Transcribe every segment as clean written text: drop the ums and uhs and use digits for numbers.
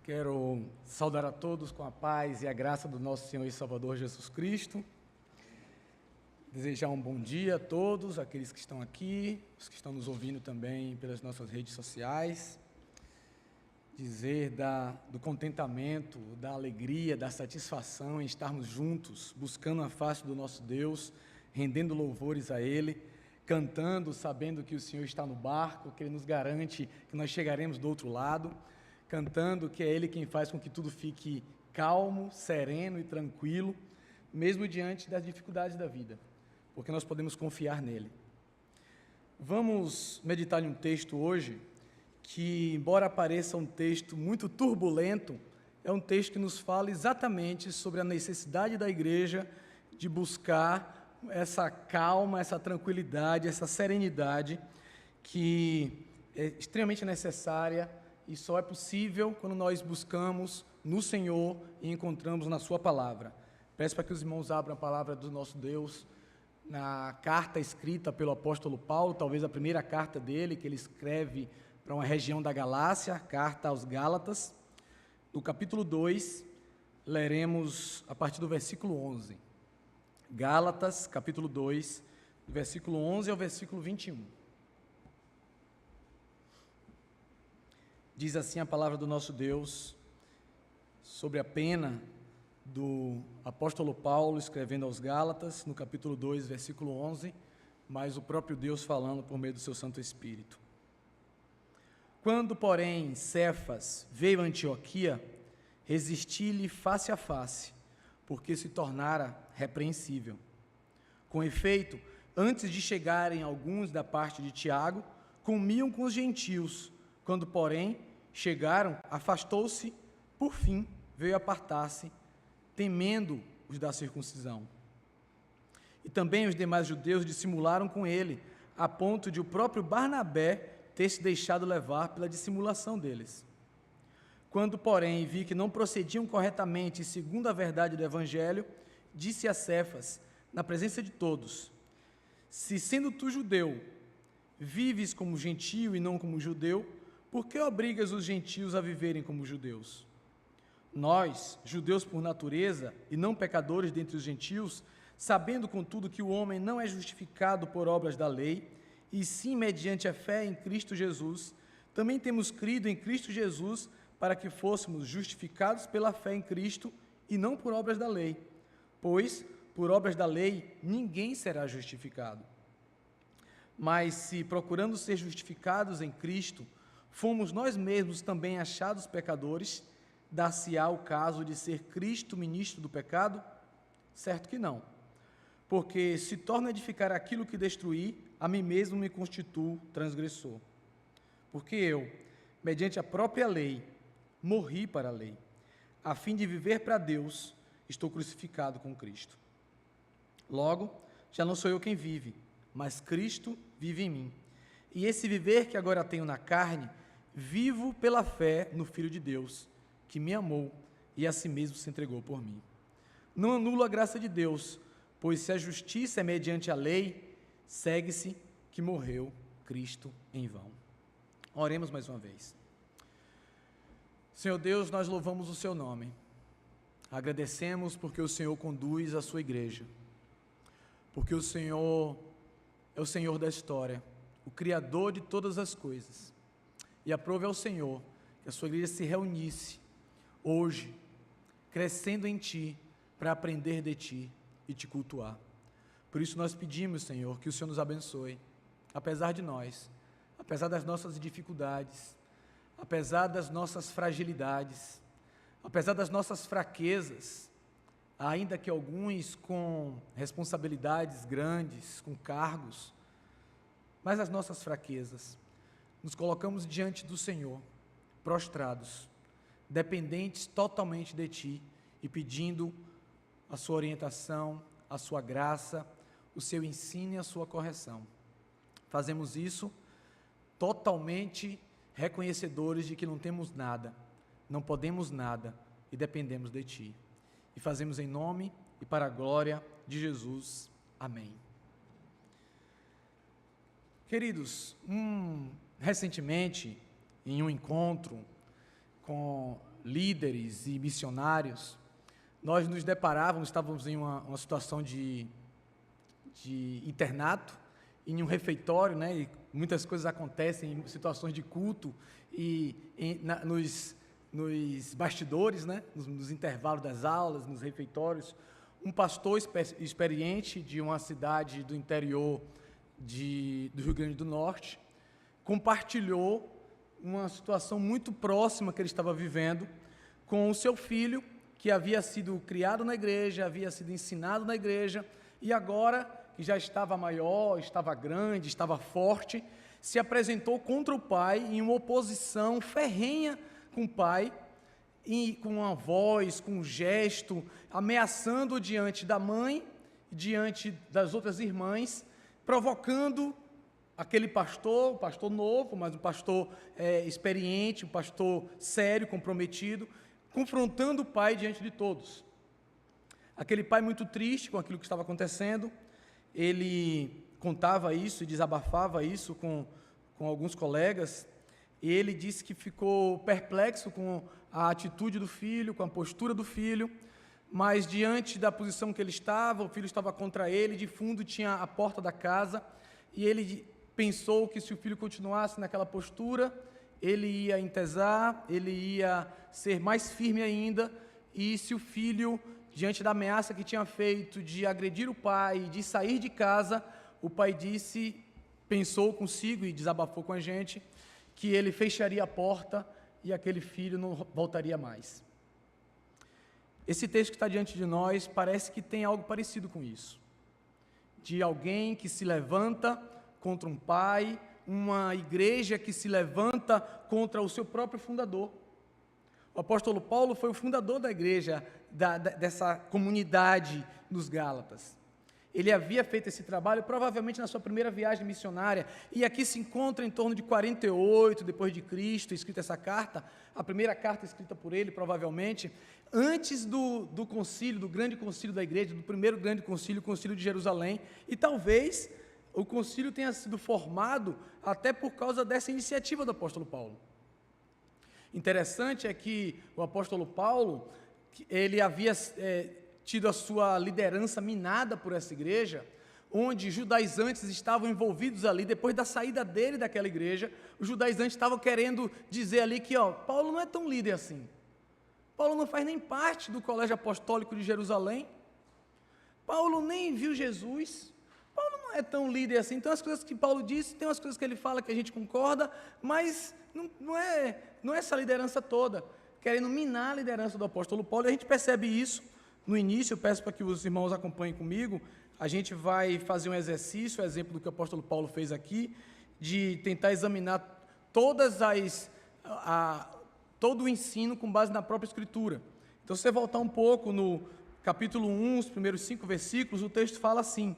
Quero saudar a todos com a paz e a graça do nosso Senhor e Salvador Jesus Cristo. Desejar um bom dia a todos, aqueles que estão aqui, os que estão nos ouvindo também pelas nossas redes sociais. Dizer do contentamento, da alegria, da satisfação em estarmos juntos, buscando a face do nosso Deus, rendendo louvores a Ele, cantando, sabendo que o Senhor está no barco, que Ele nos garante que nós chegaremos do outro lado, cantando que é Ele quem faz com que tudo fique calmo, sereno e tranquilo, mesmo diante das dificuldades da vida, porque nós podemos confiar nele. Vamos meditar em um texto hoje que, embora pareça um texto muito turbulento, é um texto que nos fala exatamente sobre a necessidade da igreja de buscar essa calma, essa tranquilidade, essa serenidade que é extremamente necessária e só é possível quando nós buscamos no Senhor e encontramos na Sua Palavra. Peço para que os irmãos abram a palavra do nosso Deus na carta escrita pelo apóstolo Paulo, talvez a primeira carta dele, que ele escreve para uma região da Galácia, a carta aos Gálatas. No capítulo 2, leremos a partir do versículo 11. Gálatas, capítulo 2, do versículo 11 ao versículo 21. Diz assim a palavra do nosso Deus sobre a pena do apóstolo Paulo escrevendo aos Gálatas, no capítulo 2, versículo 11, mas o próprio Deus falando por meio do seu Santo Espírito. Quando, porém, Cefas veio a Antioquia, resisti-lhe face a face, porque se tornara repreensível. Com efeito, antes de chegarem alguns da parte de Tiago, comiam com os gentios. Quando, porém, chegaram, afastou-se, por fim, veio apartar-se, temendo os da circuncisão. E também os demais judeus dissimularam com ele, a ponto de o próprio Barnabé ter se deixado levar pela dissimulação deles. Quando, porém, vi que não procediam corretamente segundo a verdade do Evangelho, disse a Cefas, na presença de todos: se, sendo tu judeu, vives como gentio e não como judeu, por que obrigas os gentios a viverem como judeus? Nós, judeus por natureza e não pecadores dentre os gentios, sabendo, contudo, que o homem não é justificado por obras da lei, e sim mediante a fé em Cristo Jesus, também temos crido em Cristo Jesus para que fôssemos justificados pela fé em Cristo e não por obras da lei, pois, por obras da lei, ninguém será justificado. Mas se, procurando ser justificados em Cristo, fomos nós mesmos também achados pecadores, dar-se-á o caso de ser Cristo ministro do pecado? Certo que não. Porque se torna a edificar aquilo que destruí, a mim mesmo me constituo transgressor. Porque eu, mediante a própria lei, morri para a lei, a fim de viver para Deus, estou crucificado com Cristo. Logo, já não sou eu quem vive, mas Cristo vive em mim. E esse viver que agora tenho na carne, vivo pela fé no Filho de Deus, que me amou e a si mesmo se entregou por mim. Não anulo a graça de Deus, pois se a justiça é mediante a lei, segue-se que morreu Cristo em vão. Oremos mais uma vez. Senhor Deus, nós louvamos o seu nome. Agradecemos porque o Senhor conduz a sua igreja, porque o Senhor é o Senhor da história, o Criador de todas as coisas. E aprove ao Senhor que a sua igreja se reunisse hoje, crescendo em Ti, para aprender de Ti e Te cultuar. Por isso nós pedimos, Senhor, que o Senhor nos abençoe, apesar de nós, apesar das nossas dificuldades, apesar das nossas fragilidades, apesar das nossas fraquezas, ainda que alguns com responsabilidades grandes, com cargos, mas as nossas fraquezas, nos colocamos diante do Senhor, prostrados, dependentes totalmente de Ti e pedindo a Sua orientação, a Sua graça, o Seu ensino e a Sua correção. Fazemos isso totalmente reconhecedores de que não temos nada, não podemos nada e dependemos de Ti. E fazemos em nome e para a glória de Jesus. Amém. Queridos, recentemente, em um encontro com líderes e missionários, nós nos deparávamos, estávamos em uma situação de internato, em um refeitório, né, e muitas coisas acontecem em situações de culto e nos bastidores, né, nos intervalos das aulas, nos refeitórios. Um pastor experiente de uma cidade do interior do Rio Grande do Norte compartilhou uma situação muito próxima que ele estava vivendo com o seu filho, que havia sido criado na igreja, havia sido ensinado na igreja, e agora, que já estava maior, estava grande, estava forte, se apresentou contra o pai em uma oposição ferrenha com o pai, e com uma voz, com um gesto, ameaçando diante da mãe, diante das outras irmãs, provocando aquele pastor, um pastor novo, mas um pastor experiente, um pastor sério, comprometido, confrontando o pai diante de todos. Aquele pai muito triste com aquilo que estava acontecendo, ele contava isso e desabafava isso com alguns colegas, e ele disse que ficou perplexo com a atitude do filho, com a postura do filho, mas diante da posição que ele estava, o filho estava contra ele, de fundo tinha a porta da casa, e ele pensou que se o filho continuasse naquela postura, ele ia entesar, ele ia ser mais firme ainda, e se o filho, diante da ameaça que tinha feito de agredir o pai, de sair de casa, o pai pensou consigo e desabafou com a gente, que ele fecharia a porta e aquele filho não voltaria mais. Esse texto que está diante de nós parece que tem algo parecido com isso, de alguém que se levanta contra um pai, uma igreja que se levanta contra o seu próprio fundador. O apóstolo Paulo foi o fundador da igreja, dessa comunidade dos Gálatas. Ele havia feito esse trabalho provavelmente na sua primeira viagem missionária, e aqui se encontra em torno de 48 depois de Cristo, escrita essa carta, a primeira carta escrita por ele, provavelmente, antes do concílio, do grande concílio da igreja, do primeiro grande concílio, o concílio de Jerusalém, e talvez o concílio tenha sido formado até por causa dessa iniciativa do apóstolo Paulo. Interessante é que o apóstolo Paulo, ele havia tido a sua liderança minada por essa igreja, onde judaizantes estavam envolvidos ali, depois da saída dele daquela igreja, os judaizantes estavam querendo dizer ali que, Paulo não é tão líder assim, Paulo não faz nem parte do colégio apostólico de Jerusalém, Paulo nem viu Jesus, Paulo não é tão líder assim. Então as coisas que Paulo disse, tem umas coisas que ele fala que a gente concorda, mas não é essa liderança toda, querendo minar a liderança do apóstolo Paulo, e a gente percebe isso no início. Eu peço para que os irmãos acompanhem comigo, a gente vai fazer um exercício, exemplo do que o apóstolo Paulo fez aqui, de tentar examinar todo o ensino com base na própria Escritura. Então, se você voltar um pouco no capítulo 1, os primeiros 5 versículos, o texto fala assim: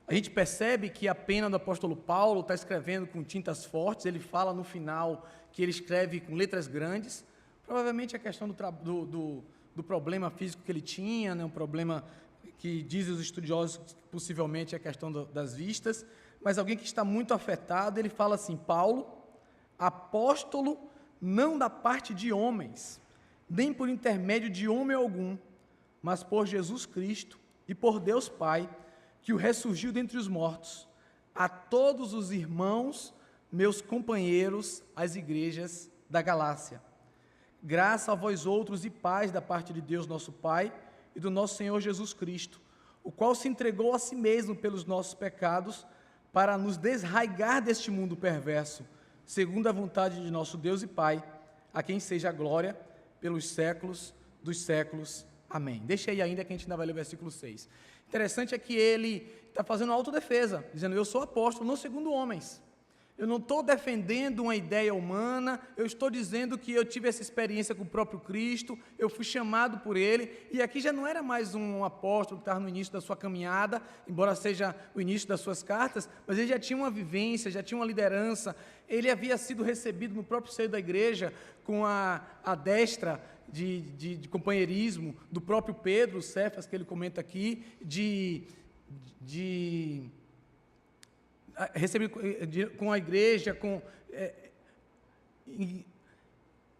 a gente percebe que a pena do apóstolo Paulo está escrevendo com tintas fortes, ele fala no final que ele escreve com letras grandes, provavelmente a questão do problema físico que ele tinha, né, um problema que dizem os estudiosos possivelmente é a questão das vistas, mas alguém que está muito afetado. Ele fala assim: Paulo, apóstolo, não da parte de homens, nem por intermédio de homem algum, mas por Jesus Cristo e por Deus Pai, que o ressurgiu dentre os mortos, a todos os irmãos, meus companheiros, as igrejas da Galácia. Graça a vós outros e paz da parte de Deus nosso Pai e do nosso Senhor Jesus Cristo, o qual se entregou a si mesmo pelos nossos pecados, para nos desraigar deste mundo perverso, segundo a vontade de nosso Deus e Pai, a quem seja a glória pelos séculos dos séculos. Amém. Deixa aí ainda que a gente ainda vai ler o versículo 6. Interessante é que ele está fazendo autodefesa, dizendo: eu sou apóstolo, não segundo homens. Eu não estou defendendo uma ideia humana, eu estou dizendo que eu tive essa experiência com o próprio Cristo, eu fui chamado por Ele, e aqui já não era mais um apóstolo que estava no início da sua caminhada, embora seja o início das suas cartas, mas ele já tinha uma vivência, já tinha uma liderança, ele havia sido recebido no próprio seio da igreja com a destra de companheirismo do próprio Pedro, Cefas, que ele comenta aqui, recebido com a igreja,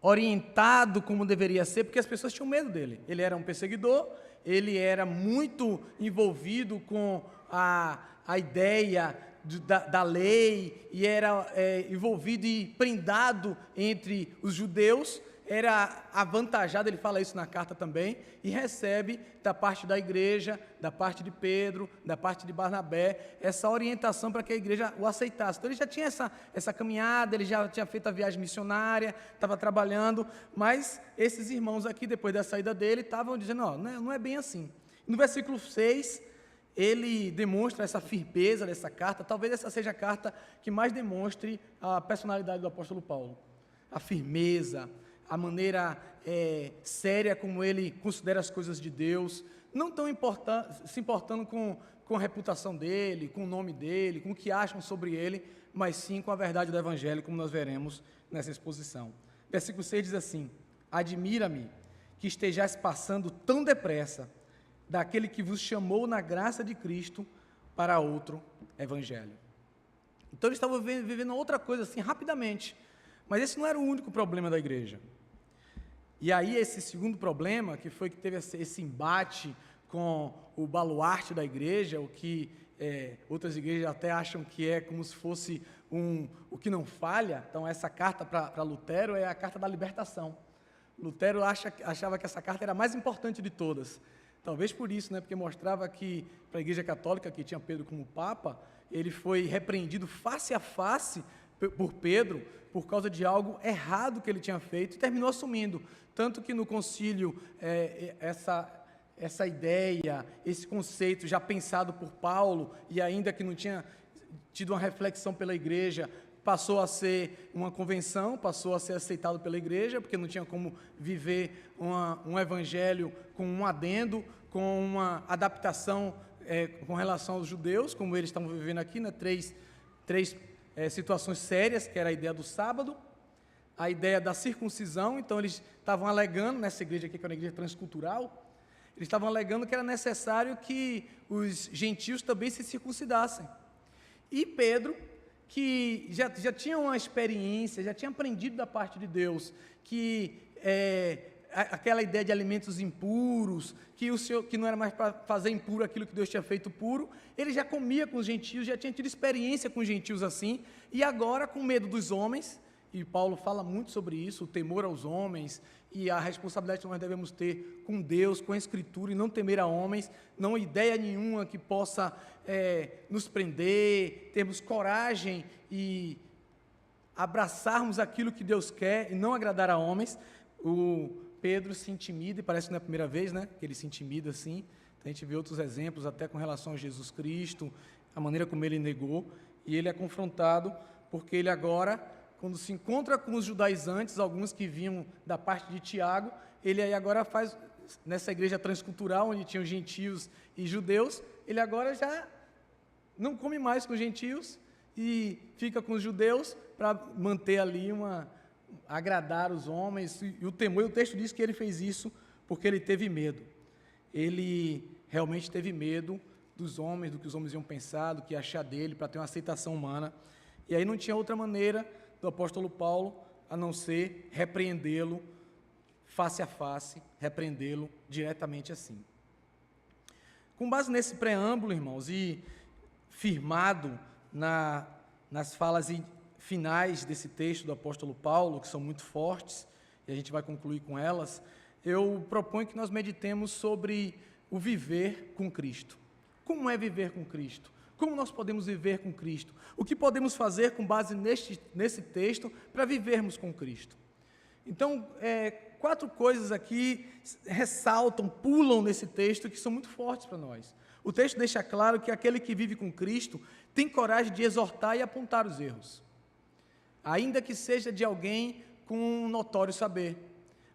orientado como deveria ser, porque as pessoas tinham medo dele. Ele era um perseguidor, ele era muito envolvido com a ideia da lei, e era envolvido e prendado entre os judeus, era avantajado, ele fala isso na carta também, e recebe da parte da igreja, da parte de Pedro, da parte de Barnabé, essa orientação para que a igreja o aceitasse. Então ele já tinha essa caminhada, ele já tinha feito a viagem missionária, estava trabalhando, mas esses irmãos aqui, depois da saída dele, estavam dizendo, não é bem assim. No versículo 6, ele demonstra essa firmeza dessa carta, talvez essa seja a carta que mais demonstre a personalidade do apóstolo Paulo, a firmeza, a maneira séria como ele considera as coisas de Deus, não tão se importando com a reputação dele, com o nome dele, com o que acham sobre ele, mas sim com a verdade do Evangelho, como nós veremos nessa exposição. Versículo 6 diz assim: admira-me que estejais passando tão depressa daquele que vos chamou na graça de Cristo para outro Evangelho. Então eles estavam vivendo outra coisa assim, rapidamente, mas esse não era o único problema da igreja. E aí esse segundo problema, que foi que teve esse embate com o baluarte da igreja, o que outras igrejas até acham que é como se fosse o que não falha. Então essa carta para Lutero é a carta da libertação. Lutero achava que essa carta era a mais importante de todas. Talvez por isso, porque mostrava que para a igreja católica, que tinha Pedro como Papa, ele foi repreendido face a face por Pedro, por causa de algo errado que ele tinha feito, e terminou assumindo. Tanto que no concílio, essa ideia, esse conceito já pensado por Paulo, e ainda que não tinha tido uma reflexão pela igreja, passou a ser uma convenção, passou a ser aceitado pela igreja, porque não tinha como viver um evangelho com um adendo, com uma adaptação com relação aos judeus, como eles estavam vivendo aqui, três situações sérias, que era a ideia do sábado, a ideia da circuncisão. Então eles estavam alegando, nessa igreja aqui, que era uma igreja transcultural, eles estavam alegando que era necessário que os gentios também se circuncidassem. E Pedro, que já tinha uma experiência, já tinha aprendido da parte de Deus, que aquela ideia de alimentos impuros, que não era mais para fazer impuro aquilo que Deus tinha feito puro, ele já comia com os gentios, já tinha tido experiência com os gentios assim, e agora com medo dos homens, e Paulo fala muito sobre isso, o temor aos homens, e a responsabilidade que nós devemos ter com Deus, com a Escritura, e não temer a homens, não ideia nenhuma que possa nos prender, termos coragem e abraçarmos aquilo que Deus quer e não agradar a homens. O Pedro se intimida, e parece que não é a primeira vez, que ele se intimida assim. A gente vê outros exemplos, até com relação a Jesus Cristo, a maneira como ele negou, e ele é confrontado, porque ele agora, quando se encontra com os judaizantes, alguns que vinham da parte de Tiago, ele aí agora faz, nessa igreja transcultural, onde tinham gentios e judeus, ele agora já não come mais com os gentios, e fica com os judeus, para manter ali agradar os homens, e o temor. E o texto diz que ele fez isso porque ele teve medo. Ele realmente teve medo dos homens, do que os homens iam pensar, do que ia achar dele, para ter uma aceitação humana. E aí não tinha outra maneira do apóstolo Paulo a não ser repreendê-lo face a face, repreendê-lo diretamente assim. Com base nesse preâmbulo, irmãos, e firmado nas falas finais desse texto do apóstolo Paulo, que são muito fortes, e a gente vai concluir com elas, eu proponho que nós meditemos sobre o viver com Cristo. Como é viver com Cristo? Como nós podemos viver com Cristo? O que podemos fazer com base nesse texto para vivermos com Cristo? Então, 4 coisas aqui ressaltam, pulam nesse texto, que são muito fortes para nós. O texto deixa claro que aquele que vive com Cristo tem coragem de exortar e apontar os erros, ainda que seja de alguém com um notório saber,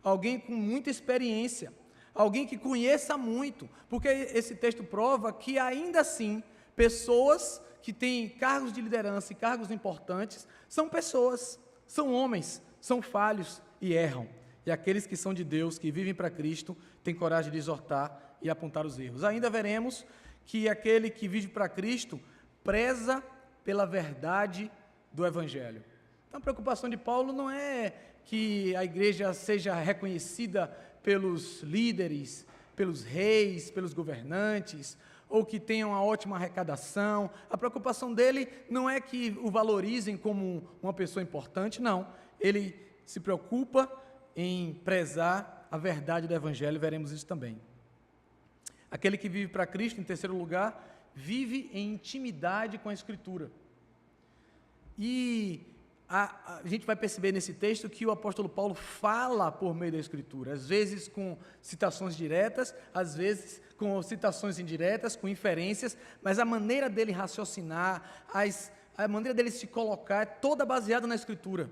alguém com muita experiência, alguém que conheça muito, porque esse texto prova que ainda assim, pessoas que têm cargos de liderança e cargos importantes, são pessoas, são homens, são falhos e erram, e aqueles que são de Deus, que vivem para Cristo, têm coragem de exortar e apontar os erros. Ainda veremos que aquele que vive para Cristo preza pela verdade do Evangelho. Então, a preocupação de Paulo não é que a igreja seja reconhecida pelos líderes, pelos reis, pelos governantes, ou que tenha uma ótima arrecadação. A preocupação dele não é que o valorizem como uma pessoa importante, não. Ele se preocupa em prezar a verdade do Evangelho, veremos isso também. Aquele que vive para Cristo, em terceiro lugar, vive em intimidade com a Escritura. E a gente vai perceber nesse texto que o apóstolo Paulo fala por meio da Escritura, às vezes com citações diretas, às vezes com citações indiretas, com inferências, mas a maneira dele raciocinar, a maneira dele se colocar é toda baseada na Escritura,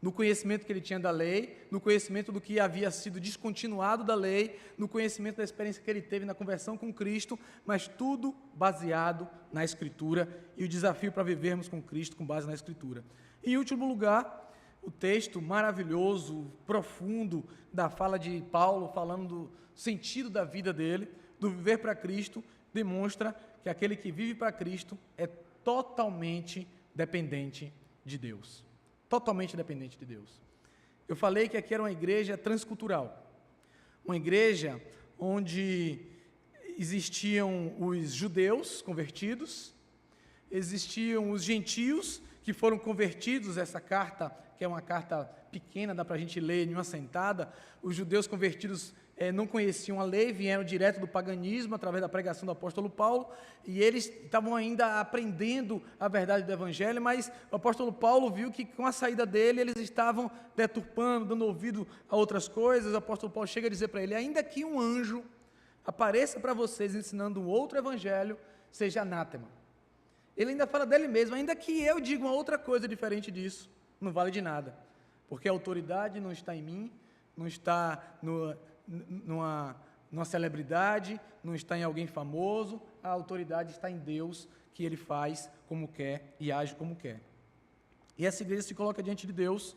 no conhecimento que ele tinha da lei, no conhecimento do que havia sido descontinuado da lei, no conhecimento da experiência que ele teve na conversão com Cristo, mas tudo baseado na Escritura e o desafio para vivermos com Cristo com base na Escritura. E, em último lugar, o texto maravilhoso, profundo da fala de Paulo, falando do sentido da vida dele, do viver para Cristo, demonstra que aquele que vive para Cristo é totalmente dependente de Deus. Totalmente dependente de Deus. Eu falei que aqui era uma igreja transcultural, uma igreja onde existiam os judeus convertidos, existiam os gentios que foram convertidos. Essa carta, que é uma carta pequena, dá para a gente ler em uma sentada. Os judeus convertidos não conheciam a lei, vieram direto do paganismo, através da pregação do apóstolo Paulo, e eles estavam ainda aprendendo a verdade do Evangelho, mas o apóstolo Paulo viu que com a saída dele, eles estavam deturpando, dando ouvido a outras coisas. O apóstolo Paulo chega a dizer para ele: ainda que um anjo apareça para vocês ensinando um outro Evangelho, seja anátema. Ele ainda fala dele mesmo: ainda que eu diga uma outra coisa diferente disso, não vale de nada, porque a autoridade não está em mim, não está numa celebridade, não está em alguém famoso, a autoridade está em Deus, que Ele faz como quer e age como quer. E essa igreja se coloca diante de Deus,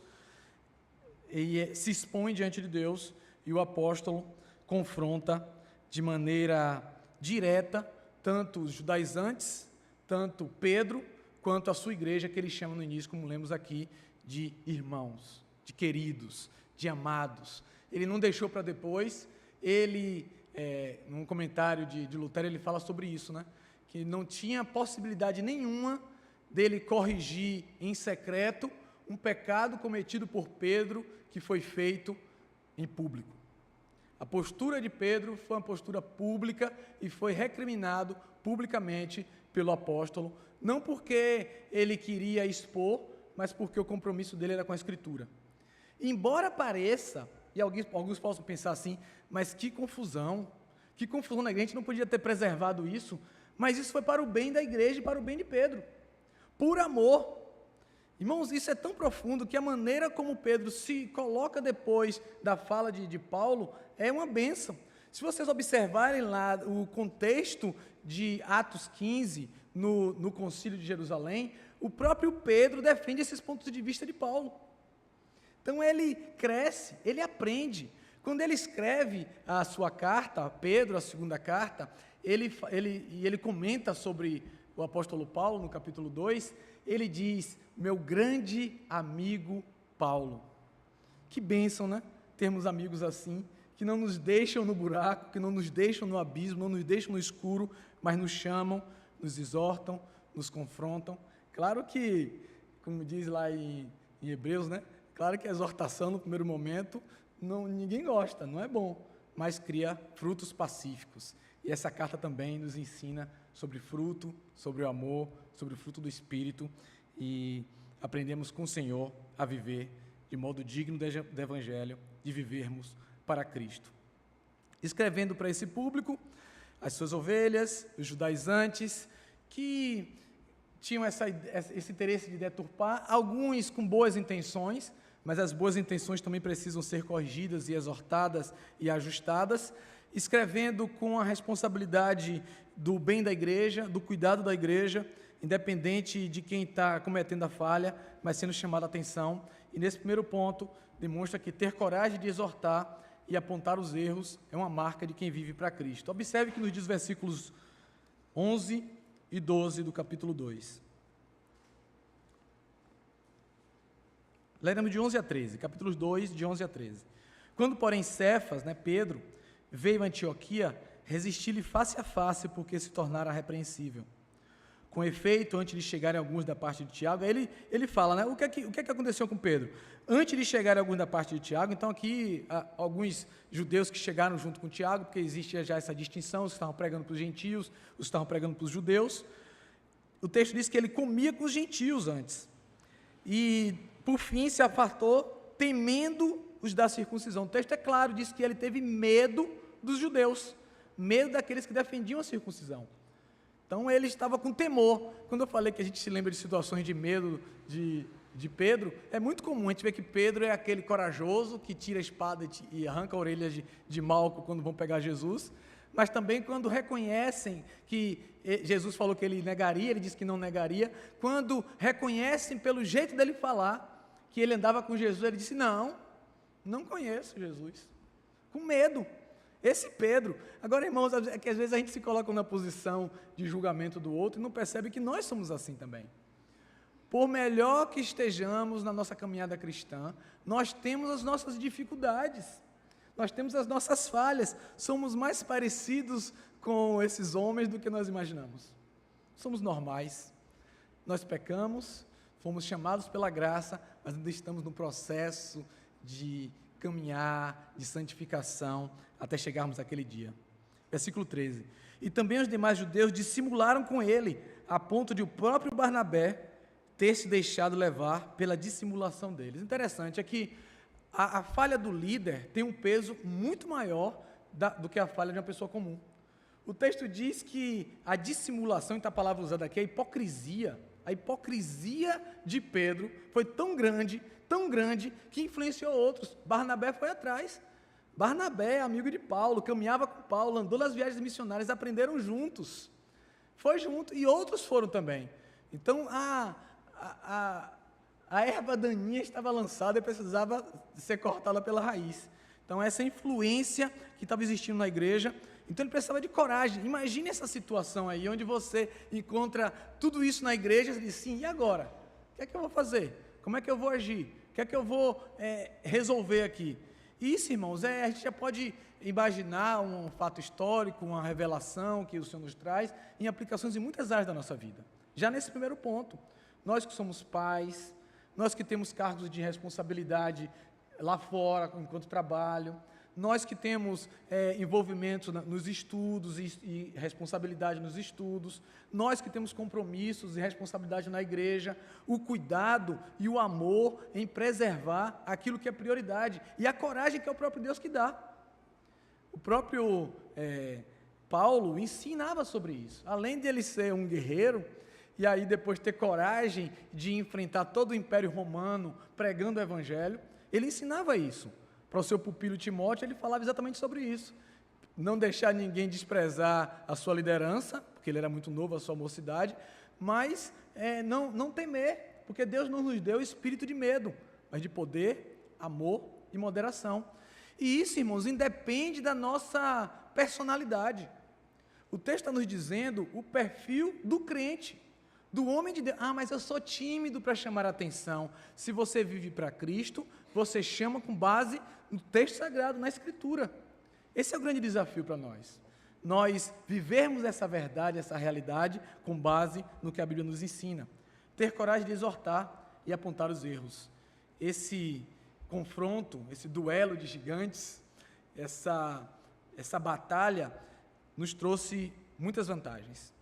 e se expõe diante de Deus, e o apóstolo confronta de maneira direta, tanto os judaizantes, tanto Pedro, quanto a sua igreja, que ele chama no início, como lemos aqui, de irmãos, de queridos, de amados. Ele não deixou para depois. Ele, num comentário de Lutero, ele fala sobre isso, né? Que não tinha possibilidade nenhuma dele corrigir em secreto um pecado cometido por Pedro, que foi feito em público. A postura de Pedro foi uma postura pública e foi recriminado publicamente pelo apóstolo, não porque ele queria expor, mas porque o compromisso dele era com a Escritura. Embora pareça, e alguns possam pensar assim, mas que confusão na igreja, a gente não podia ter preservado isso, mas isso foi para o bem da igreja e para o bem de Pedro, por amor. Irmãos, isso é tão profundo que a maneira como Pedro se coloca depois da fala de Paulo é uma bênção. Se vocês observarem lá o contexto de Atos 15, no Concílio de Jerusalém, o próprio Pedro defende esses pontos de vista de Paulo. Então ele cresce, ele aprende. Quando ele escreve a sua carta, a Pedro, a segunda carta, ele comenta sobre o apóstolo Paulo, no capítulo 2, ele diz: meu grande amigo Paulo. Que bênção, né? Termos amigos assim, que não nos deixam no buraco, que não nos deixam no abismo, não nos deixam no escuro, mas nos chamam, nos exortam, nos confrontam. Claro que, como diz lá em Hebreus, né? Claro que a exortação no primeiro momento, ninguém gosta, não é bom, mas cria frutos pacíficos. E essa carta também nos ensina sobre fruto, sobre o amor, sobre o fruto do Espírito, e aprendemos com o Senhor a viver de modo digno do Evangelho, de vivermos para Cristo. Escrevendo para esse público, as suas ovelhas, os judaizantes, que tinham esse interesse de deturpar, alguns com boas intenções, mas as boas intenções também precisam ser corrigidas e exortadas e ajustadas, escrevendo com a responsabilidade do bem da igreja, do cuidado da igreja, independente de quem está cometendo a falha, mas sendo chamado a atenção. E nesse primeiro ponto, demonstra que ter coragem de exortar e apontar os erros é uma marca de quem vive para Cristo. Observe que nos diz versículos 11 e 12 do capítulo 2. Leremos de 11 a 13, capítulos 2, de 11 a 13. Quando, porém, Cefas, Pedro, veio a Antioquia, resisti-lhe face a face, porque se tornara repreensível. Com efeito, antes de chegarem alguns da parte de Tiago, ele fala, o que é que aconteceu com Pedro? Antes de chegarem alguns da parte de Tiago, então aqui, alguns judeus que chegaram junto com Tiago, porque existia já essa distinção, os que estavam pregando para os gentios, os que estavam pregando para os judeus. O texto diz que ele comia com os gentios antes. E, por fim, se apartou, temendo os da circuncisão. O texto é claro, diz que ele teve medo dos judeus, medo daqueles que defendiam a circuncisão. Então, ele estava com temor. Quando eu falei que a gente se lembra de situações de medo de Pedro, é muito comum a gente ver que Pedro é aquele corajoso que tira a espada e arranca a orelha de Malco quando vão pegar Jesus, mas também quando reconhecem que Jesus falou que ele negaria, ele disse que não negaria, quando reconhecem pelo jeito dele falar que ele andava com Jesus, ele disse, não conheço Jesus, com medo. Esse Pedro. Agora, irmãos, é que às vezes a gente se coloca na posição de julgamento do outro e não percebe que nós somos assim também. Por melhor que estejamos na nossa caminhada cristã, nós temos as nossas dificuldades, nós temos as nossas falhas, somos mais parecidos com esses homens do que nós imaginamos. Somos normais, nós pecamos, fomos chamados pela graça, mas ainda estamos no processo de caminhar, de santificação, até chegarmos àquele dia. Versículo 13. E também os demais judeus dissimularam com ele, a ponto de o próprio Barnabé ter se deixado levar pela dissimulação deles. Interessante é que a falha do líder tem um peso muito maior do que a falha de uma pessoa comum. O texto diz que a dissimulação, então a palavra usada aqui é a hipocrisia de Pedro foi tão grande, que influenciou outros. Barnabé foi atrás. Barnabé, amigo de Paulo, caminhava com Paulo, andou nas viagens missionárias, aprenderam juntos. Foi junto, e outros foram também. Então, a erva daninha estava lançada e precisava ser cortada pela raiz. Então, essa influência que estava existindo na igreja, então ele precisava de coragem. Imagine essa situação aí, onde você encontra tudo isso na igreja e diz, sim, e agora? O que é que eu vou fazer? Como é que eu vou agir? O que é que eu vou resolver aqui? Isso, irmãos, a gente já pode imaginar um fato histórico, uma revelação que o Senhor nos traz, em aplicações em muitas áreas da nossa vida. Já nesse primeiro ponto, nós que somos pais, nós que temos cargos de responsabilidade lá fora, enquanto trabalho, nós que temos envolvimento nos estudos e responsabilidade nos estudos, nós que temos compromissos e responsabilidade na igreja, o cuidado e o amor em preservar aquilo que é prioridade e a coragem que é o próprio Deus que dá. O próprio Paulo ensinava sobre isso. Além de ele ser um guerreiro, e aí depois ter coragem de enfrentar todo o Império Romano pregando o Evangelho, ele ensinava isso. Para o seu pupilo Timóteo, ele falava exatamente sobre isso. Não deixar ninguém desprezar a sua liderança, porque ele era muito novo, a sua mocidade, mas não temer, porque Deus não nos deu espírito de medo, mas de poder, amor e moderação. E isso, irmãos, independe da nossa personalidade. O texto está nos dizendo o perfil do crente, do homem de Deus. Mas eu sou tímido para chamar a atenção. Se você vive para Cristo, você chama com base no texto sagrado, na Escritura. Esse é o grande desafio para nós. Nós vivermos essa verdade, essa realidade, com base no que a Bíblia nos ensina. Ter coragem de exortar e apontar os erros. Esse confronto, esse duelo de gigantes, essa batalha, nos trouxe muitas vantagens.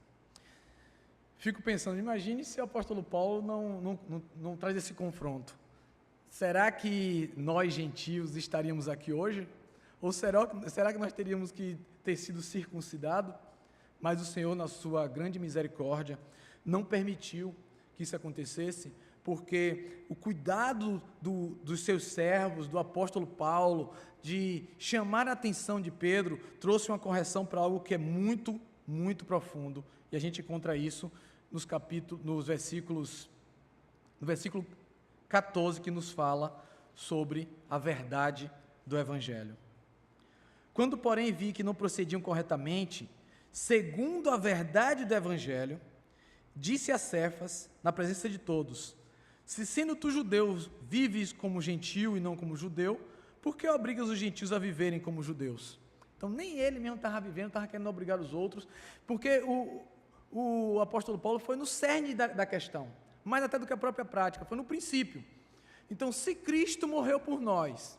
Fico pensando, imagine se o apóstolo Paulo não traz esse confronto. Será que nós, gentios, estaríamos aqui hoje? Ou será que nós teríamos que ter sido circuncidados? Mas o Senhor, na sua grande misericórdia, não permitiu que isso acontecesse, porque o cuidado dos seus servos, do apóstolo Paulo, de chamar a atenção de Pedro, trouxe uma correção para algo que é muito, muito profundo. E a gente encontra isso no versículo 14, que nos fala sobre a verdade do Evangelho. Quando, porém, vi que não procediam corretamente, segundo a verdade do Evangelho, disse a Cefas, na presença de todos, Se sendo tu judeu, vives como gentio e não como judeu, por que obrigas os gentios a viverem como judeus? Então, nem ele mesmo estava vivendo, estava querendo obrigar os outros, porque o apóstolo Paulo foi no cerne da questão, mais até do que a própria prática, foi no princípio. Então, se Cristo morreu por nós,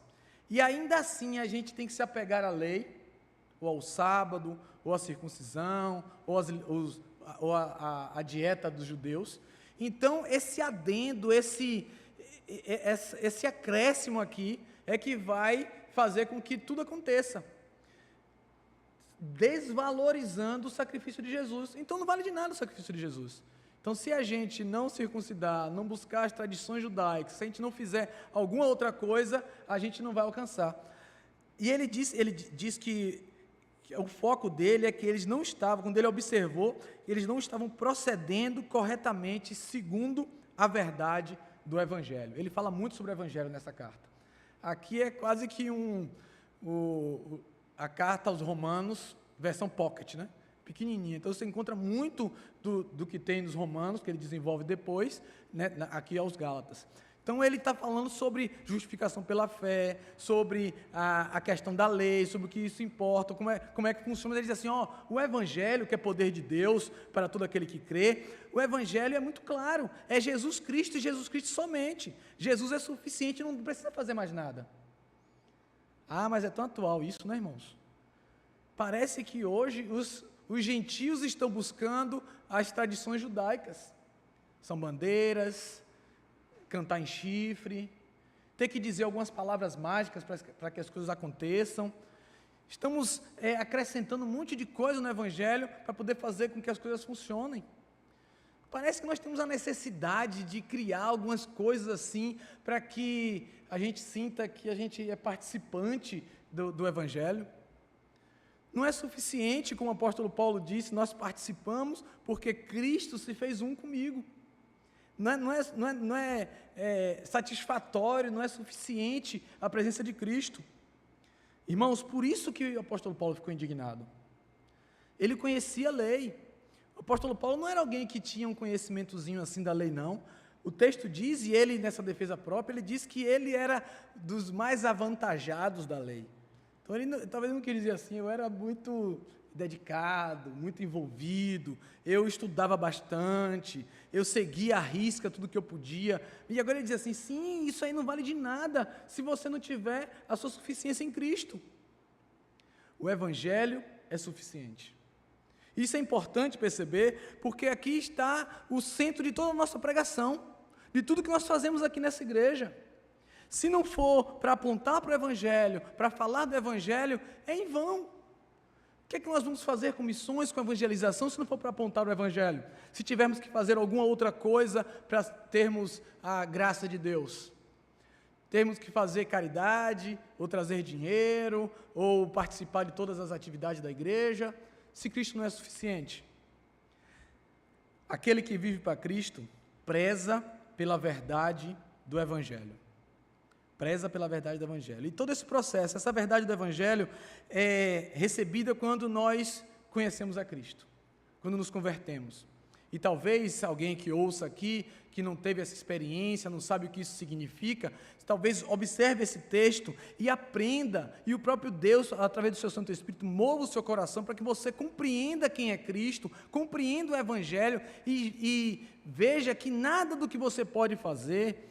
e ainda assim a gente tem que se apegar à lei, ou ao sábado, ou à circuncisão, ou à dieta dos judeus, então esse adendo, esse acréscimo aqui, é que vai fazer com que tudo aconteça, desvalorizando o sacrifício de Jesus. Então não vale de nada o sacrifício de Jesus. Então, se a gente não circuncidar, não buscar as tradições judaicas, se a gente não fizer alguma outra coisa, a gente não vai alcançar. E ele diz que o foco dele é que eles não estavam, quando ele observou, eles não estavam procedendo corretamente segundo a verdade do Evangelho. Ele fala muito sobre o Evangelho nessa carta. Aqui é quase que a carta aos Romanos, versão pocket, né? Pequenininha. Então você encontra muito do que tem nos Romanos, que ele desenvolve depois, né, aqui aos Gálatas. Então ele está falando sobre justificação pela fé, sobre a questão da lei, sobre o que isso importa, como é que funciona. Ele diz assim, o Evangelho, que é poder de Deus para todo aquele que crê, o Evangelho é muito claro, é Jesus Cristo e Jesus Cristo somente. Jesus é suficiente, não precisa fazer mais nada. Ah, mas é tão atual isso, né, irmãos? Parece que hoje os gentios estão buscando as tradições judaicas. São bandeiras, cantar em chifre, ter que dizer algumas palavras mágicas para que as coisas aconteçam. Estamos acrescentando um monte de coisa no Evangelho para poder fazer com que as coisas funcionem. Parece que nós temos a necessidade de criar algumas coisas assim, para que a gente sinta que a gente é participante do Evangelho. Não é suficiente, como o apóstolo Paulo disse, nós participamos porque Cristo se fez um comigo. Não é satisfatório, não é suficiente a presença de Cristo. Irmãos, por isso que o apóstolo Paulo ficou indignado. Ele conhecia a lei. O apóstolo Paulo não era alguém que tinha um conhecimentozinho assim da lei, não. O texto diz, e ele nessa defesa própria, ele diz que ele era dos mais avantajados da lei. Então ele talvez não queria dizer assim, eu era muito dedicado, muito envolvido, eu estudava bastante, eu seguia à risca tudo que eu podia, e agora ele diz assim, sim, isso aí não vale de nada, se você não tiver a sua suficiência em Cristo. O Evangelho é suficiente. Isso é importante perceber, porque aqui está o centro de toda a nossa pregação, de tudo que nós fazemos aqui nessa igreja. Se não for para apontar para o Evangelho, para falar do Evangelho, é em vão. O que é que nós vamos fazer com missões, com evangelização, se não for para apontar o Evangelho? Se tivermos que fazer alguma outra coisa para termos a graça de Deus? Temos que fazer caridade, ou trazer dinheiro, ou participar de todas as atividades da igreja, se Cristo não é suficiente. Aquele que vive para Cristo, preza pela verdade do Evangelho. Preza pela verdade do Evangelho. E todo esse processo, essa verdade do Evangelho é recebida quando nós conhecemos a Cristo, quando nos convertemos. E talvez alguém que ouça aqui, que não teve essa experiência, não sabe o que isso significa, talvez observe esse texto e aprenda, e o próprio Deus, através do seu Santo Espírito, mova o seu coração para que você compreenda quem é Cristo, compreenda o Evangelho e veja que nada do que você pode fazer,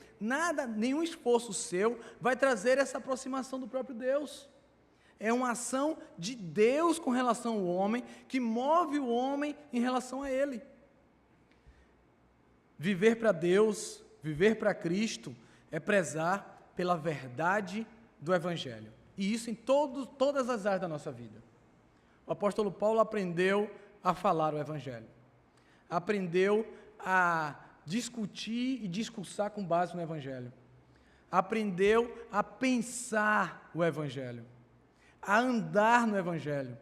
nenhum esforço seu vai trazer essa aproximação do próprio Deus. É uma ação de Deus com relação ao homem, que move o homem em relação a Ele. Viver para Deus, viver para Cristo, é prezar pela verdade do Evangelho. E isso em todas as áreas da nossa vida. O apóstolo Paulo aprendeu a falar o Evangelho. Aprendeu a discutir e discursar com base no Evangelho. Aprendeu a pensar o Evangelho, a andar no Evangelho.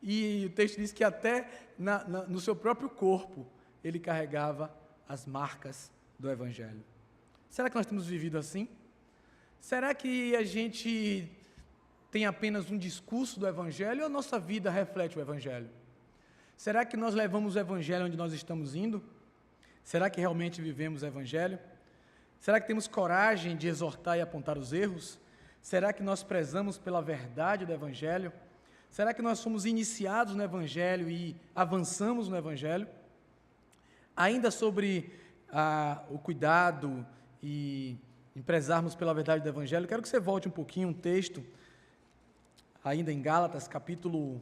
E o texto diz que até no seu próprio corpo ele carregava as marcas do Evangelho. Será que nós temos vivido assim? Será que a gente tem apenas um discurso do Evangelho ou a nossa vida reflete o Evangelho? Será que nós levamos o Evangelho onde nós estamos indo? Será que realmente vivemos o Evangelho? Será que temos coragem de exortar e apontar os erros? Será que nós prezamos pela verdade do Evangelho? Será que nós somos iniciados no Evangelho e avançamos no Evangelho? Ainda sobre o cuidado e em prezarmos pela verdade do Evangelho, quero que você volte um pouquinho, um texto, ainda em Gálatas, capítulo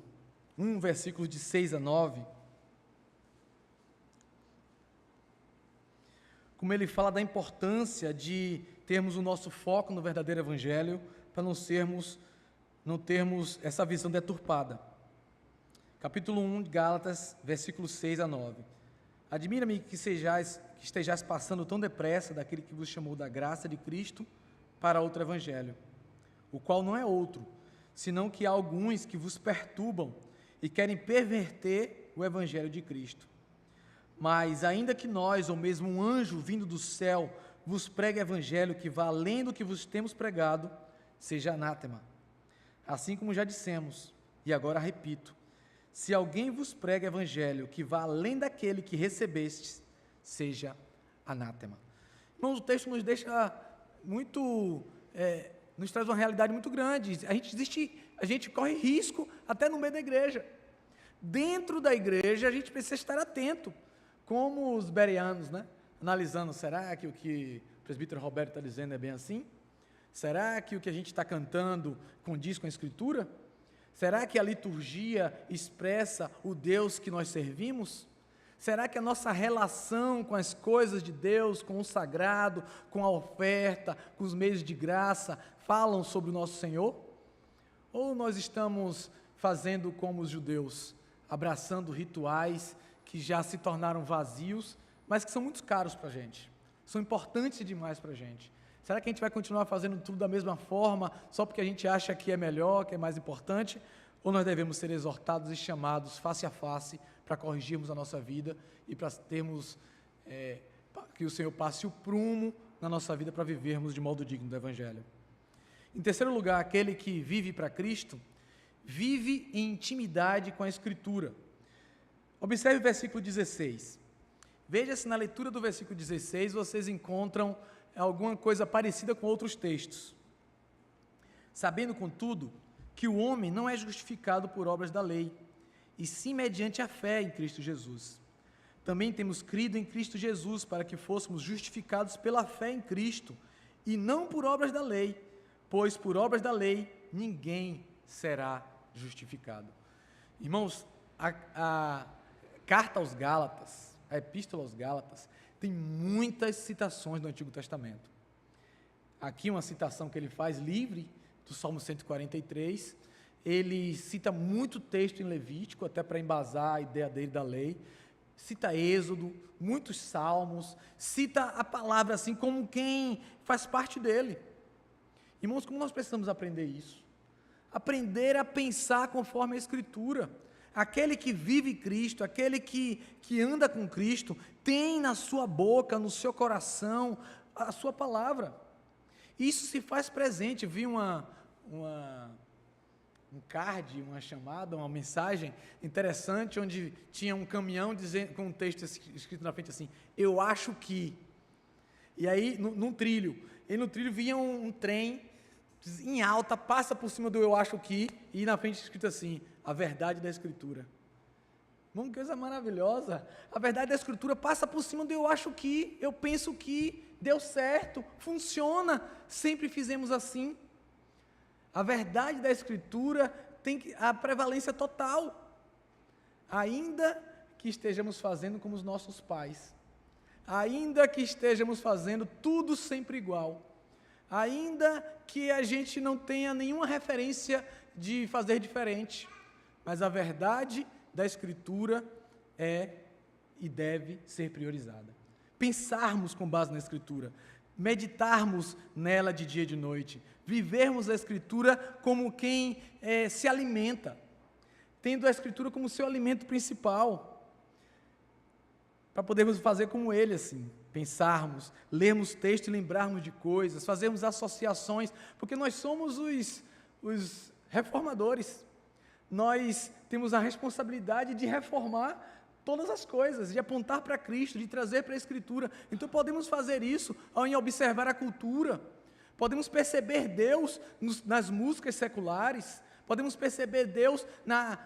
1, versículos de 6 a 9. Como ele fala da importância de termos o nosso foco no verdadeiro Evangelho, para não termos essa visão deturpada. Capítulo 1 de Gálatas, versículos 6 a 9. Admira-me que estejais passando tão depressa daquele que vos chamou da graça de Cristo para outro Evangelho, o qual não é outro, senão que há alguns que vos perturbam e querem perverter o Evangelho de Cristo. Mas, ainda que nós, ou mesmo um anjo vindo do céu, vos pregue Evangelho que vá além do que vos temos pregado, seja anátema. Assim como já dissemos, e agora repito, se alguém vos prega Evangelho que vá além daquele que recebestes, seja anátema. Irmãos, o texto nos deixa nos traz uma realidade muito grande. A gente corre risco até no meio da igreja. Dentro da igreja, a gente precisa estar atento, como os bereanos, né? Analisando, será que o que o presbítero Roberto está dizendo é bem assim? Será que o que a gente está cantando condiz com a Escritura? Será que a liturgia expressa o Deus que nós servimos? Será que a nossa relação com as coisas de Deus, com o sagrado, com a oferta, com os meios de graça, falam sobre o nosso Senhor? Ou nós estamos fazendo como os judeus, abraçando rituais que já se tornaram vazios, mas que são muito caros para a gente, são importantes demais para a gente? Será que a gente vai continuar fazendo tudo da mesma forma, só porque a gente acha que é melhor, que é mais importante? Ou nós devemos ser exortados e chamados face a face para corrigirmos a nossa vida e para termos, que o Senhor passe o prumo na nossa vida para vivermos de modo digno do Evangelho? Em terceiro lugar, aquele que vive para Cristo, vive em intimidade com a Escritura. Observe o versículo 16. Veja se na leitura do versículo 16 vocês encontram alguma coisa parecida com outros textos. Sabendo, contudo, que o homem não é justificado por obras da lei, e sim mediante a fé em Cristo Jesus. Também temos crido em Cristo Jesus para que fôssemos justificados pela fé em Cristo, e não por obras da lei, pois por obras da lei ninguém será justificado. Irmãos, a carta aos Gálatas, a epístola aos Gálatas, tem muitas citações do Antigo Testamento. Aqui uma citação que ele faz livre, do Salmo 143, ele cita muito texto em Levítico, até para embasar a ideia dele da lei, cita Êxodo, muitos salmos, cita a palavra assim como quem faz parte dele. Irmãos, como nós precisamos aprender isso? Aprender a pensar conforme a Escritura. Aquele que vive Cristo, aquele que anda com Cristo, tem na sua boca, no seu coração, a sua palavra. Isso se faz presente. Vi um card, uma chamada, uma mensagem interessante, onde tinha um caminhão com um texto escrito na frente assim, eu acho que. E aí, num trilho, e no trilho vinha um trem em alta, passa por cima do eu acho que, e na frente escrito assim, a verdade da Escritura. Uma coisa maravilhosa. A verdade da Escritura passa por cima do eu acho que, eu penso que, deu certo, funciona, sempre fizemos assim. A verdade da Escritura tem a prevalência total. Ainda que estejamos fazendo como os nossos pais, ainda que estejamos fazendo tudo sempre igual, ainda que a gente não tenha nenhuma referência de fazer diferente, mas a verdade da Escritura é e deve ser priorizada. Pensarmos com base na Escritura, meditarmos nela de dia e de noite, vivermos a Escritura como quem se alimenta, tendo a Escritura como seu alimento principal, para podermos fazer como ele assim, pensarmos, lermos texto e lembrarmos de coisas, fazermos associações, porque nós somos os reformadores. Nós temos a responsabilidade de reformar todas as coisas, de apontar para Cristo, de trazer para a Escritura. Então podemos fazer isso ao observar a cultura, podemos perceber Deus nas músicas seculares, podemos perceber Deus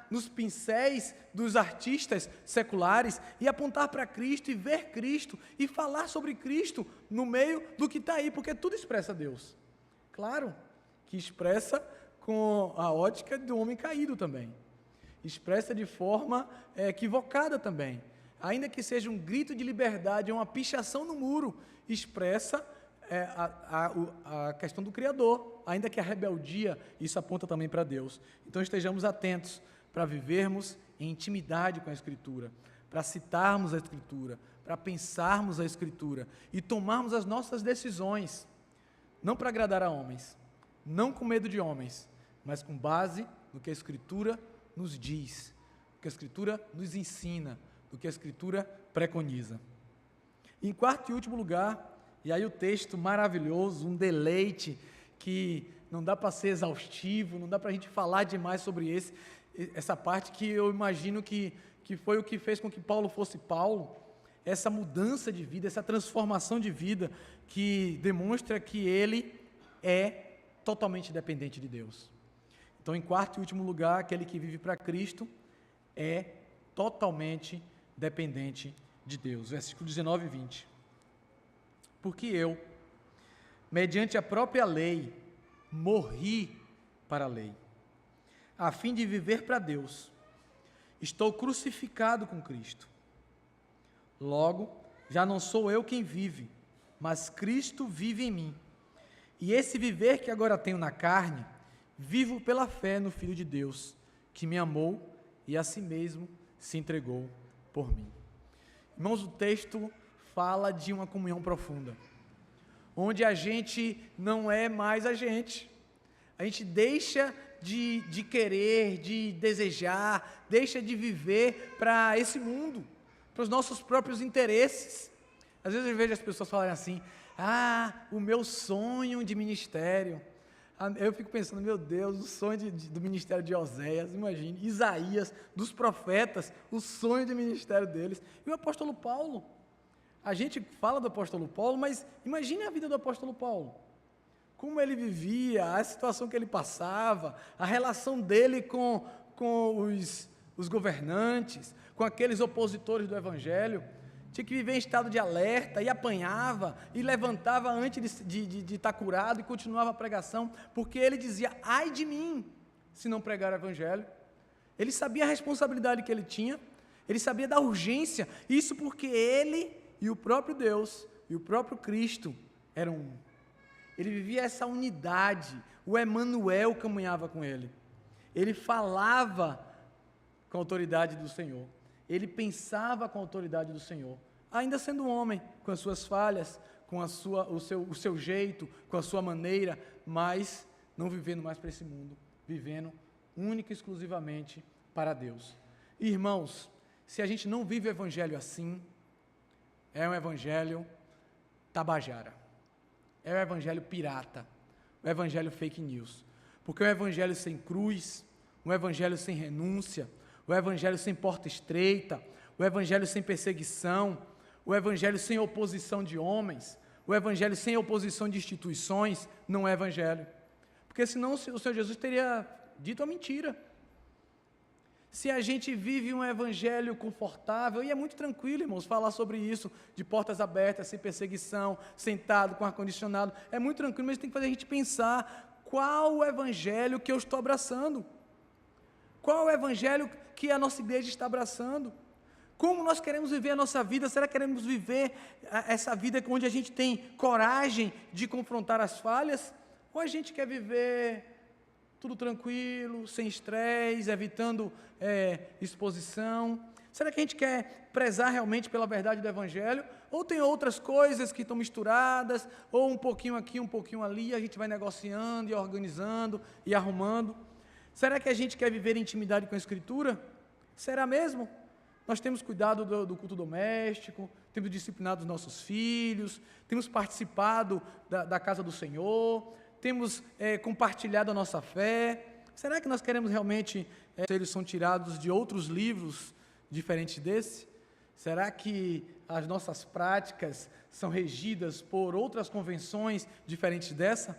nos pincéis dos artistas seculares e apontar para Cristo e ver Cristo e falar sobre Cristo no meio do que está aí, porque tudo expressa Deus. Claro que expressa com a ótica do homem caído também. Expressa de forma equivocada também. Ainda que seja um grito de liberdade, uma pichação no muro, expressa a questão do Criador. Ainda que a rebeldia, isso aponta também para Deus. Então estejamos atentos para vivermos em intimidade com a Escritura, para citarmos a Escritura, para pensarmos a Escritura e tomarmos as nossas decisões, não para agradar a homens, não com medo de homens, mas com base no que a Escritura nos diz, do que a Escritura nos ensina, do que a Escritura preconiza. Em quarto e último lugar, e aí o texto maravilhoso, um deleite, que não dá para ser exaustivo, não dá para a gente falar demais sobre essa parte que eu imagino que foi o que fez com que Paulo fosse Paulo, essa mudança de vida, essa transformação de vida, que demonstra que ele é totalmente dependente de Deus. Então, em quarto e último lugar, aquele que vive para Cristo é totalmente dependente de Deus. Versículo 19 e 20. Porque eu, mediante a própria lei, morri para a lei, a fim de viver para Deus. Estou crucificado com Cristo. Logo, já não sou eu quem vive, mas Cristo vive em mim. E esse viver que agora tenho na carne, vivo pela fé no Filho de Deus, que me amou e a si mesmo se entregou por mim. Irmãos, o texto fala de uma comunhão profunda, onde a gente não é mais a gente deixa de querer, de desejar, deixa de viver para esse mundo, para os nossos próprios interesses. Às vezes eu vejo as pessoas falarem assim, o meu sonho de ministério. Eu fico pensando, meu Deus, o sonho do ministério de Oséias, imagine, Isaías, dos profetas, o sonho de ministério deles. E o apóstolo Paulo, a gente fala do apóstolo Paulo, mas imagine a vida do apóstolo Paulo. Como ele vivia, a situação que ele passava, a relação dele com os governantes, com aqueles opositores do evangelho. Tinha que viver em estado de alerta, e apanhava, e levantava antes de estar curado, e continuava a pregação, porque ele dizia, ai de mim, se não pregar o evangelho. Ele sabia a responsabilidade que ele tinha, ele sabia da urgência, isso porque ele e o próprio Deus, e o próprio Cristo, eram um. Ele vivia essa unidade, o Emanuel caminhava com ele, ele falava com a autoridade do Senhor, ele pensava com a autoridade do Senhor, ainda sendo um homem, com as suas falhas, com o seu jeito, com a sua maneira, mas não vivendo mais para esse mundo, vivendo única e exclusivamente para Deus. Irmãos, se a gente não vive o evangelho assim, é um evangelho tabajara, é um evangelho pirata, um evangelho fake news, porque é um evangelho sem cruz, um evangelho sem renúncia, o evangelho sem porta estreita, o evangelho sem perseguição, o evangelho sem oposição de homens, o evangelho sem oposição de instituições, não é evangelho. Porque senão o Senhor Jesus teria dito a mentira. Se a gente vive um evangelho confortável, e é muito tranquilo, irmãos, falar sobre isso, de portas abertas, sem perseguição, sentado com ar-condicionado, é muito tranquilo, mas tem que fazer a gente pensar, qual o evangelho que eu estou abraçando? Qual o evangelho que a nossa igreja está abraçando? Como nós queremos viver a nossa vida? Será que queremos viver essa vida onde a gente tem coragem de confrontar as falhas? Ou a gente quer viver tudo tranquilo, sem estresse, evitando exposição? Será que a gente quer prezar realmente pela verdade do evangelho? Ou tem outras coisas que estão misturadas, ou um pouquinho aqui, um pouquinho ali, a gente vai negociando e organizando e arrumando? Será que a gente quer viver em intimidade com a Escritura? Será mesmo? Nós temos cuidado do culto doméstico, temos disciplinado os nossos filhos, temos participado da casa do Senhor, temos compartilhado a nossa fé. Será que nós queremos realmente, eles são tirados de outros livros diferentes desse? Será que as nossas práticas são regidas por outras convenções diferentes dessa?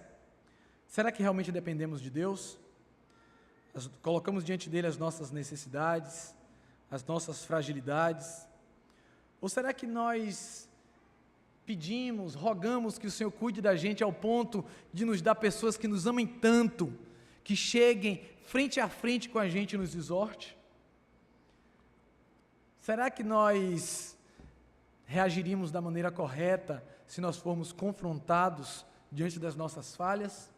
Será que realmente dependemos de Deus? Colocamos diante dele as nossas necessidades, as nossas fragilidades? Ou será que nós pedimos, rogamos que o Senhor cuide da gente ao ponto de nos dar pessoas que nos amem tanto, que cheguem frente a frente com a gente e nos exorte? Será que nós reagiríamos da maneira correta se nós formos confrontados diante das nossas falhas?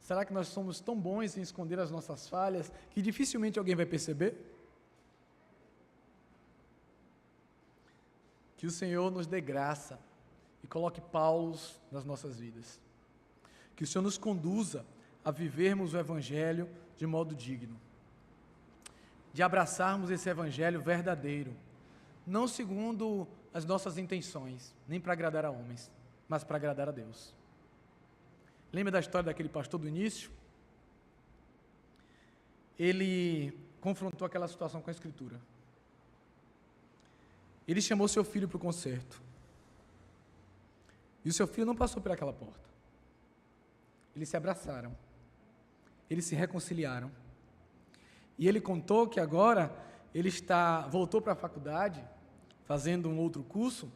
Será que nós somos tão bons em esconder as nossas falhas que dificilmente alguém vai perceber? Que o Senhor nos dê graça e coloque Paulos nas nossas vidas. Que o Senhor nos conduza a vivermos o Evangelho de modo digno. De abraçarmos esse Evangelho verdadeiro, não segundo as nossas intenções, nem para agradar a homens, mas para agradar a Deus. Lembra da história daquele pastor do início? Ele confrontou aquela situação com a Escritura. Ele chamou seu filho para o concerto. E o seu filho não passou por aquela porta. Eles se abraçaram. Eles se reconciliaram. E ele contou que agora ele voltou para a faculdade, fazendo um outro curso,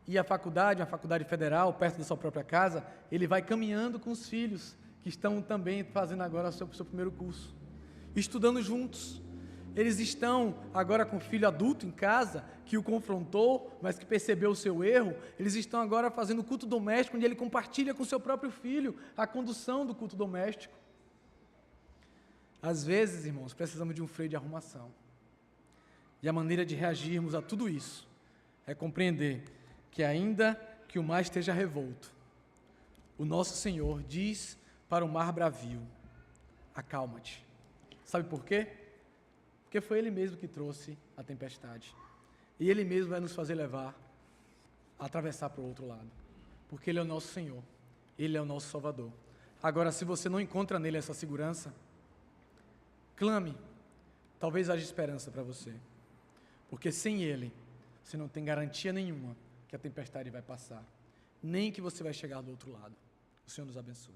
e a faculdade, uma faculdade federal, perto da sua própria casa, ele vai caminhando com os filhos, que estão também fazendo agora o seu primeiro curso, estudando juntos. Eles estão agora com o filho adulto em casa, que o confrontou, mas que percebeu o seu erro. Eles estão agora fazendo o culto doméstico, onde ele compartilha com o seu próprio filho a condução do culto doméstico. Às vezes, irmãos, precisamos de um freio de arrumação. E a maneira de reagirmos a tudo isso é compreender que, ainda que o mar esteja revolto, o nosso Senhor diz para o mar bravio: acalma-te. Sabe por quê? Porque foi Ele mesmo que trouxe a tempestade. E Ele mesmo vai nos fazer levar a atravessar para o outro lado. Porque Ele é o nosso Senhor. Ele é o nosso Salvador. Agora, se você não encontra nele essa segurança, clame. Talvez haja esperança para você. Porque sem Ele, você não tem garantia nenhuma que a tempestade vai passar. Nem que você vai chegar do outro lado. O Senhor nos abençoe.